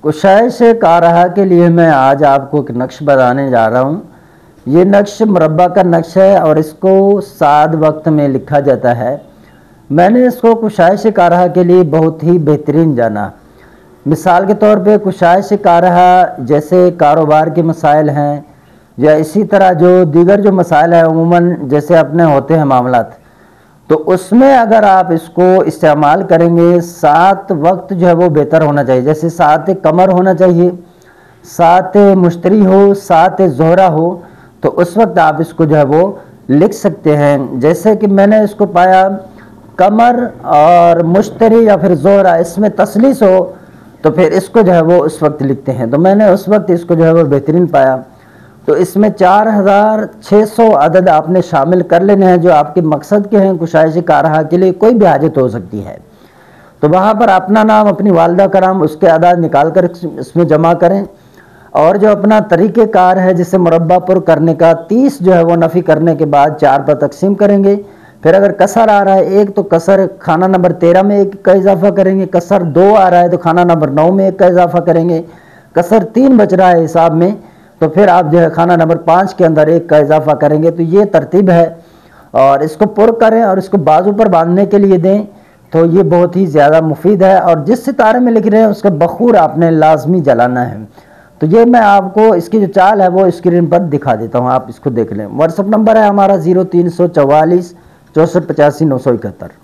کشائش کارہا کے لیے میں آج آپ کو ایک نقش بتانے جا رہا ہوں۔ یہ نقش مربع کا نقش ہے اور اس کو 7 وقت میں لکھا جاتا ہے۔ میں نے اس کو کشائش کارہا کے لیے بہت ہی بہترین جانا۔ مثال کے طور پہ کشائش کارہا جیسے کاروبار کے مسائل ہیں یا اسی طرح جو دیگر جو مسائل ہیں عموماً جیسے اپنے ہوتے ہیں معاملات، تو اس میں اگر آپ اس کو استعمال کریں گے 7 وقت جو ہے وہ بہتر ہونا چاہیے۔ جیسے 7 قمر ہونا چاہیے، 7 مشتری ہو، 7 زہرہ ہو، تو اس وقت آپ اس کو جو ہے وہ لکھ سکتے ہیں۔ جیسے کہ میں نے اس کو پایا قمر اور مشتری یا پھر زہرہ اس میں تثلیث ہو تو پھر اس کو جو ہے وہ اس وقت لکھتے ہیں۔ تو میں نے اس وقت اس کو جو ہے وہ بہترین پایا۔ تو اس میں 4600 عدد آپ نے شامل کر لینے ہیں جو آپ کے مقصد کے ہیں کشائش کارہا کے لیے کوئی بھی حاجت ہو سکتی ہے۔ تو وہاں پر اپنا نام، اپنی والدہ کا نام، اس کے اعداد نکال کر اس میں جمع کریں، اور جو اپنا طریقہ کار ہے جسے مربع پر کرنے کا 30 جو ہے وہ نفی کرنے کے بعد 4 پر تقسیم کریں گے۔ پھر اگر کسر آ رہا ہے 1 تو کسر خانہ نمبر 13 میں 1 کا اضافہ کریں گے، کسر 2 آ رہا ہے تو خانہ نمبر 9 میں 1 کا اضافہ کریں گے، کسر 3 بچ رہا ہے حساب میں تو پھر آپ جو ہے خانہ نمبر 5 کے اندر 1 کا اضافہ کریں گے۔ تو یہ ترتیب ہے اور اس کو پر کریں اور اس کو بازو پر باندھنے کے لیے دیں تو یہ بہت ہی زیادہ مفید ہے۔ اور جس ستارے میں لکھ رہے ہیں اس کا بخور آپ نے لازمی جلانا ہے۔ تو یہ میں آپ کو اس کی جو چال ہے وہ اسکرین پر دکھا دیتا ہوں، آپ اس کو دیکھ لیں۔ واٹس ایپ نمبر ہے ہمارا 0344 6485 971۔